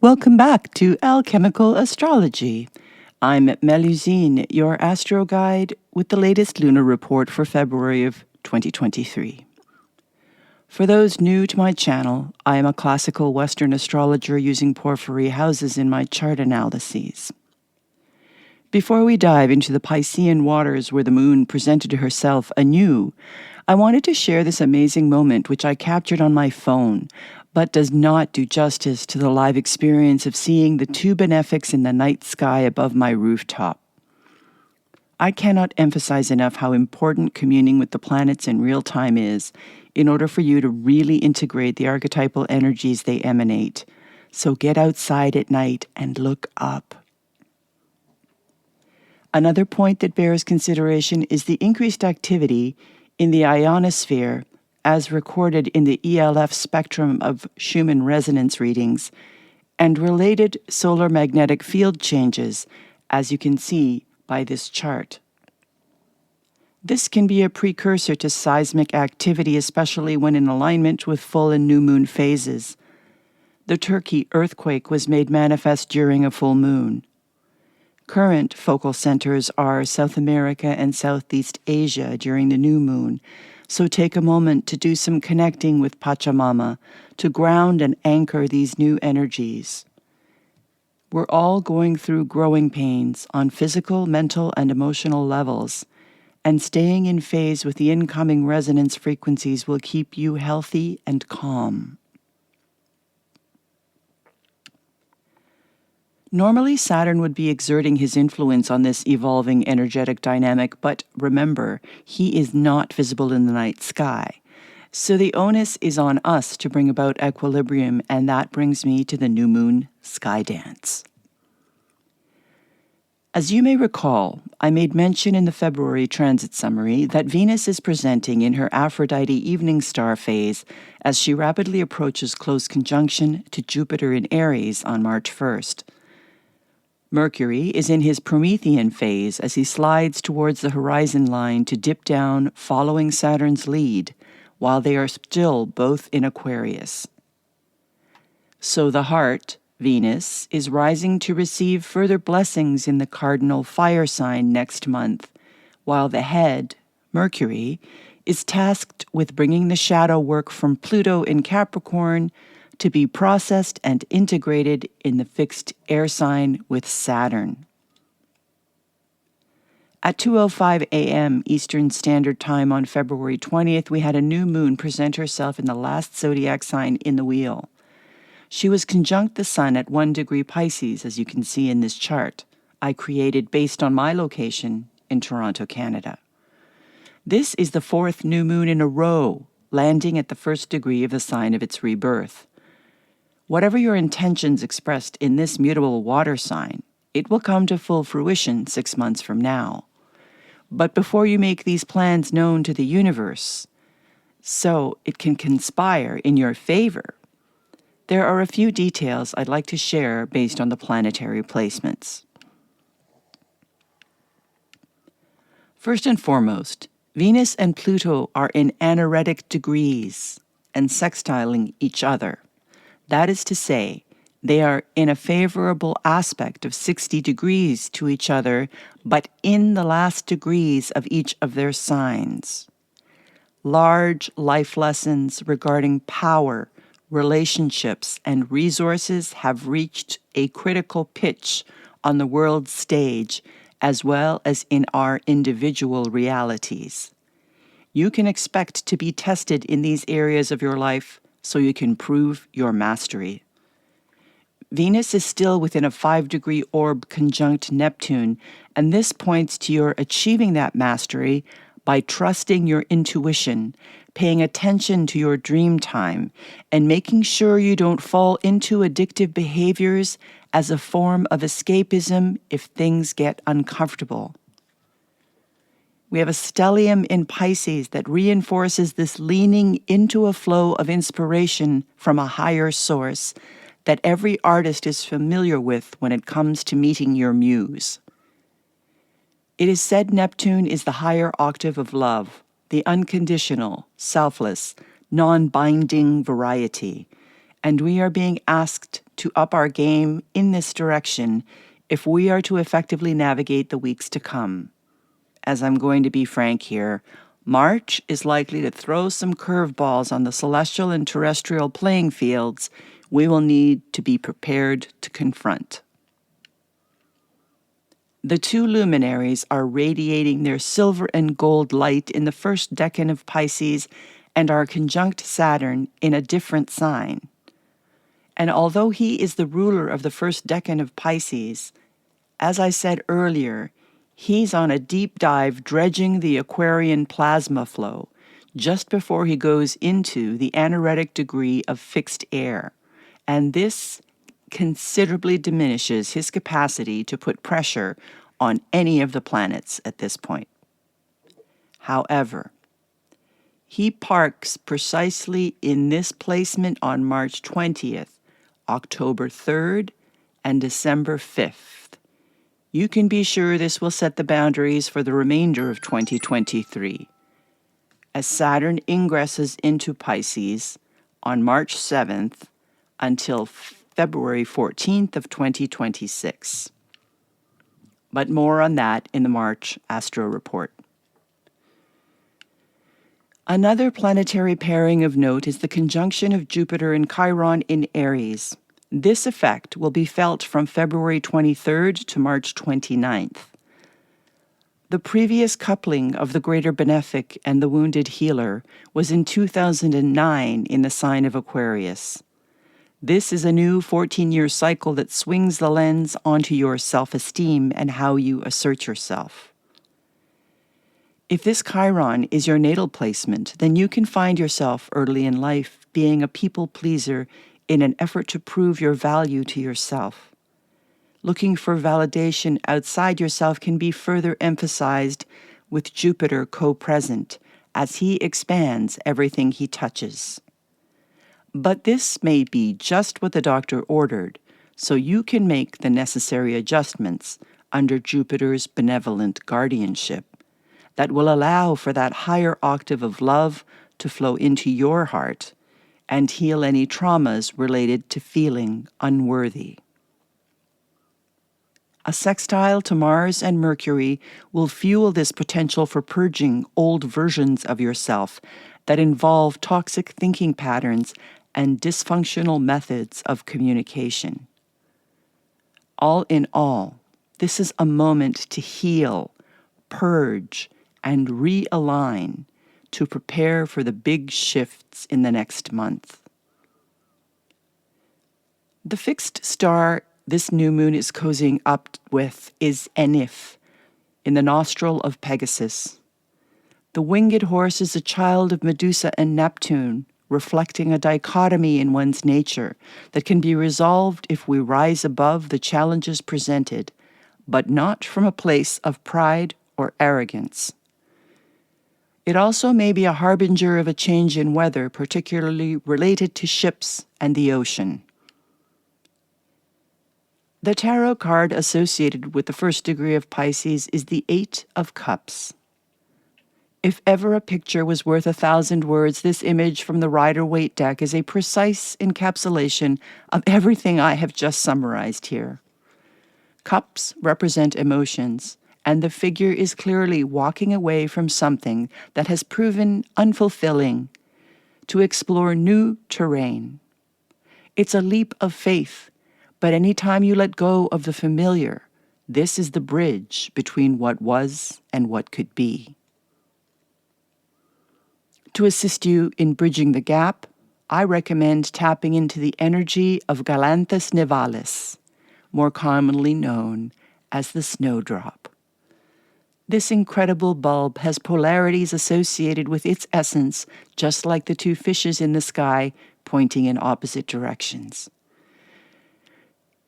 Welcome back to Alchemical Astrology. I'm Melusine, your astro guide, with the latest lunar report for February of 2023. For those new to my channel, I am a classical Western astrologer using porphyry houses in my chart analyses. Before we dive into the Piscean waters where the moon presented herself anew, I wanted to share this amazing moment which I captured on my phone, but does not do justice to the live experience of seeing the two benefics in the night sky above my rooftop. I cannot emphasize enough how important communing with the planets in real time is in order for you to really integrate the archetypal energies they emanate. So get outside at night and look up. Another point that bears consideration is the increased activity in the ionosphere as recorded in the ELF spectrum of Schumann resonance readings and related solar magnetic field changes, as you can see by this chart. This can be a precursor to seismic activity, especially when in alignment with full and new moon phases. The Turkey earthquake was made manifest during a full moon. Current focal centers are South America and Southeast Asia during the new moon, so take a moment to do some connecting with Pachamama to ground and anchor these new energies. We're all going through growing pains on physical, mental, and emotional levels, and staying in phase with the incoming resonance frequencies will keep you healthy and calm. Normally, Saturn would be exerting his influence on this evolving energetic dynamic, but remember, he is not visible in the night sky. So the onus is on us to bring about equilibrium, and that brings me to the new moon sky dance. As you may recall, I made mention in the February transit summary that Venus is presenting in her Aphrodite evening star phase as she rapidly approaches close conjunction to Jupiter in Aries on March 1st. Mercury is in his Promethean phase as he slides towards the horizon line to dip down following Saturn's lead, while they are still both in Aquarius. So the heart, Venus, is rising to receive further blessings in the cardinal fire sign next month, while the head, Mercury, is tasked with bringing the shadow work from Pluto in Capricorn to be processed and integrated in the fixed air sign with Saturn. At 2:05 a.m. Eastern Standard Time on February 20th, we had a new moon present herself in the last zodiac sign in the wheel. She was conjunct the sun at 1 degree Pisces, as you can see in this chart I created based on my location in Toronto, Canada. This is the fourth new moon in a row, landing at the first degree of the sign of its rebirth. Whatever your intentions expressed in this mutable water sign, it will come to full fruition 6 months from now. But before you make these plans known to the universe, so it can conspire in your favor, there are a few details I'd like to share based on the planetary placements. First and foremost, Venus and Pluto are in anaretic degrees and sextiling each other. That is to say, they are in a favorable aspect of 60 degrees to each other, but in the last degrees of each of their signs. Large life lessons regarding power, relationships, and resources have reached a critical pitch on the world stage, as well as in our individual realities. You can expect to be tested in these areas of your life so you can prove your mastery. Venus is still within a 5-degree orb conjunct Neptune, and this points to your achieving that mastery by trusting your intuition, paying attention to your dream time, and making sure you don't fall into addictive behaviors as a form of escapism if things get uncomfortable. We have a stellium in Pisces that reinforces this leaning into a flow of inspiration from a higher source that every artist is familiar with when it comes to meeting your muse. It is said Neptune is the higher octave of love, the unconditional, selfless, non-binding variety, and we are being asked to up our game in this direction if we are to effectively navigate the weeks to come. As I'm going to be frank here, March is likely to throw some curveballs on the celestial and terrestrial playing fields we will need to be prepared to confront. The two luminaries are radiating their silver and gold light in the first decan of Pisces and are conjunct Saturn in a different sign. And although he is the ruler of the first decan of Pisces, as I said earlier, he's on a deep dive dredging the Aquarian plasma flow just before he goes into the anaretic degree of fixed air, and this considerably diminishes his capacity to put pressure on any of the planets at this point. However, he parks precisely in this placement on March 20th, October 3rd, and December 5th. You can be sure this will set the boundaries for the remainder of 2023. As Saturn ingresses into Pisces on March 7th until February 14th of 2026. But more on that in the March Astro Report. Another planetary pairing of note is the conjunction of Jupiter and Chiron in Aries. This effect will be felt from February 23rd to March 29th. The previous coupling of the Greater Benefic and the Wounded Healer was in 2009 in the sign of Aquarius. This is a new 14-year cycle that swings the lens onto your self-esteem and how you assert yourself. If this Chiron is your natal placement, then you can find yourself early in life being a people pleaser in an effort to prove your value to yourself. Looking for validation outside yourself can be further emphasized with Jupiter co-present as he expands everything he touches. But this may be just what the doctor ordered, so you can make the necessary adjustments under Jupiter's benevolent guardianship that will allow for that higher octave of love to flow into your heart and heal any traumas related to feeling unworthy. A sextile to Mars and Mercury will fuel this potential for purging old versions of yourself that involve toxic thinking patterns and dysfunctional methods of communication. All in all, this is a moment to heal, purge, and realign to prepare for the big shifts in the next month. The fixed star this new moon is cozying up with is Enif, in the nostril of Pegasus. The winged horse is a child of Medusa and Neptune, reflecting a dichotomy in one's nature that can be resolved if we rise above the challenges presented, but not from a place of pride or arrogance. It also may be a harbinger of a change in weather, particularly related to ships and the ocean. The tarot card associated with the first degree of Pisces is the Eight of Cups. If ever a picture was worth 1,000 words, this image from the Rider-Waite deck is a precise encapsulation of everything I have just summarized here. Cups represent emotions, and the figure is clearly walking away from something that has proven unfulfilling to explore new terrain. It's a leap of faith, but any time you let go of the familiar, this is the bridge between what was and what could be. To assist you in bridging the gap, I recommend tapping into the energy of Galanthus nivalis, more commonly known as the Snowdrop. This incredible bulb has polarities associated with its essence, just like the two fishes in the sky pointing in opposite directions.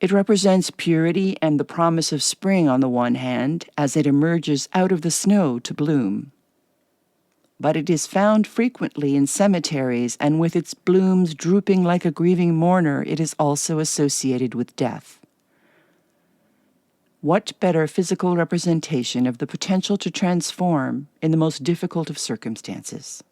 It represents purity and the promise of spring on the one hand, as it emerges out of the snow to bloom. But it is found frequently in cemeteries, and with its blooms drooping like a grieving mourner, it is also associated with death. What better physical representation of the potential to transform in the most difficult of circumstances?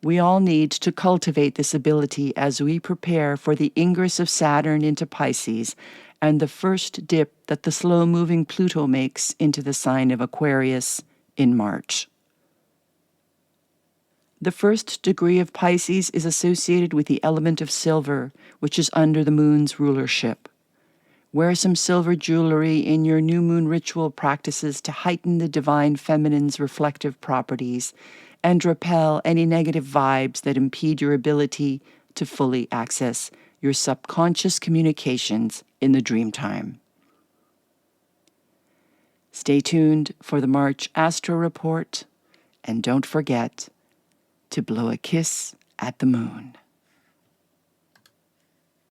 We all need to cultivate this ability as we prepare for the ingress of Saturn into Pisces and the first dip that the slow-moving Pluto makes into the sign of Aquarius in March. The first degree of Pisces is associated with the element of silver, which is under the moon's rulership. Wear some silver jewelry in your new moon ritual practices to heighten the divine feminine's reflective properties and repel any negative vibes that impede your ability to fully access your subconscious communications in the dream time. Stay tuned for the March Astro Report, and don't forget to blow a kiss at the moon.